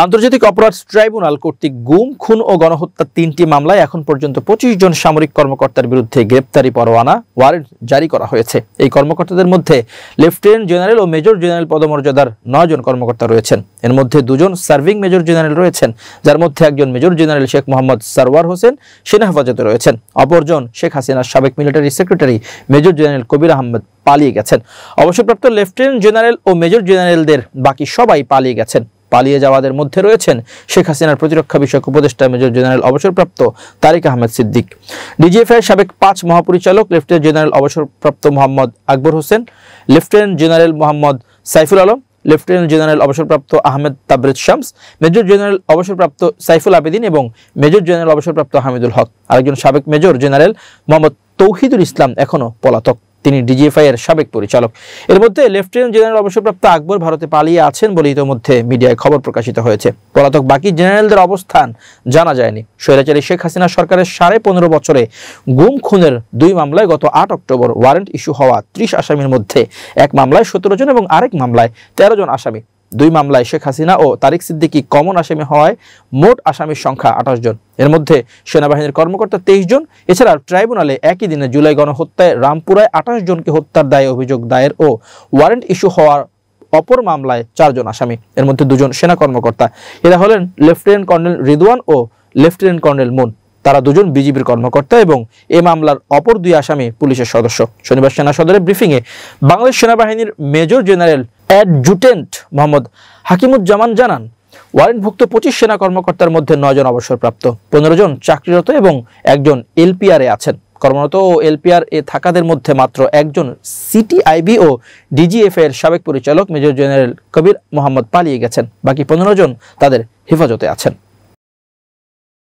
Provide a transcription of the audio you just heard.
আন্তর্জাতিক অপরাধ ট্রাইব্যুনাল কর্তৃক গুম, খুন ও গণহত্যার ৩টি মামলায় এখন পর্যন্ত ২৫ জন সামরিক কর্মকর্তার বিরুদ্ধে গ্রেপ্তারি পরোয়ানা ওয়ারেন্ট জারি করা হয়েছে। এই কর্মকর্তাদের মধ্যে লেফটেন্যান্ট জেনারেল ও মেজর জেনারেল পদমর্যাদার ৯ জন কর্মকর্তা রয়েছেন। এর মধ্যে ২ জন সার্ভিং মেজর জেনারেল রয়েছেন, যার মধ্যে একজন মেজর জেনারেল শেখ মোহাম্মদ সারওয়ার হোসেন সেনা হেফাজতে রয়েছেন। অপরজন শেখ হাসিনার সাবেক মিলিটারি সেক্রেটারি মেজর জেনারেল কবির আহমেদ পালিয়ে গেছেন। অবসরপ্রাপ্ত লেফটেন্যান্ট জেনারেল ও মেজর জেনারেলদের বাকি সবাই পালিয়ে গেছেন। পালিয়ে যাওয়াদের মধ্যে রয়েছেন শেখ হাসিনার প্রতিরক্ষা বিষয়ক উপদেষ্টা মেজর জেনারেল অবসরপ্রাপ্ত তারিক আহমেদ সিদ্দিক, ডিজিএফআই এর সাবেক ৫ মহাপরিচালক লেফটেন্যান্ট জেনারেল অবসরপ্রাপ্ত Mohammad Akbar Hossain, lieutenant general Mohammad Saiful Alam, lieutenant general অবসরপ্রাপ্ত আহমেদ তাবরেজ শামস, মেজর জেনারেল অবসরপ্রাপ্ত সাইফুল আবেদিন এবং মেজর জেনারেল অবসরপ্রাপ্ত হামিদুল হক। আরেকজন সাবেক মেজর জেনারেল মোহাম্মদ তৌহিদুল ইসলাম এখনো পলাতক, তিনি ডিজিএফআই এর সাবেক পরিচালক। এর মধ্যে লেফটেন্যান্ট জেনারেল অবসরপ্রাপ্ত আকবর ভারতে পালিয়ে আছেন বলে ইতিমধ্যে মিডিয়ায় খবর প্রকাশিত হয়েছে। পলাতক বাকি জেনারেলদের অবস্থান জানা যায়নি। স্বৈরাচারী শেখ হাসিনা সরকারের ১৫.৫ বছরে গুম খুনের ২ মামলায় গত ৮ অক্টোবর ওয়ারেন্ট ইস্যু হওয়া ৩০ আসামির মধ্যে এক মামলায় ১৭ জন এবং আরেক মামলায় ১৩ জন আসামি। ২ মামলায় শেখ হাসিনা ও তারিক সিদ্দিকী কমন আসামি হওয়ায় মোট আসামির সংখ্যা ২৮ জন। এর মধ্যে সেনাবাহিনীর কর্মকর্তা ২৩ জন। এছাড়া ট্রাইব্যুনালে একই দিনে জুলাই গণহত্যায় রামপুরায় ২৮ জনকে হত্যার দায়ে অভিযোগ দায়ের ও ওয়ারেন্ট ইস্যু হওয়ার অপর মামলায় ৪ জন আসামি। এর মধ্যে ২ জন সেনা কর্মকর্তা। এরা হলেন লেফটেন্যান্ট কর্নেল রিদওয়ান ও লেফটেন্যান্ট কর্নেল মুন। তারা ২ জন বিজিবির কর্মকর্তা এবং এ মামলার অপর ২ আসামি পুলিশের সদস্য। শনিবার সেনা সদরের ব্রিফিংয়ে বাংলাদেশ সেনাবাহিনীর major general adjutant Mohammad Hakimuzzaman জানান, ওয়ারেন্টভুক্ত ২৫ সেনা কর্মকর্তার মধ্যে ৯ জন অবসরপ্রাপ্ত, ১৫ জন চাকরিরত এবং একজন এলপিআর এ আছেন। কর্মরত ও এলপিআর এ থাকাদের মধ্যে মাত্র একজন সিটিআইবি ও ডিজিএফআই এর সাবেক পরিচালক মেজর জেনারেল কবির মোহাম্মদ পালিয়ে গেছেন। বাকি ১৫ জন তাদের হেফাজতে আছেন।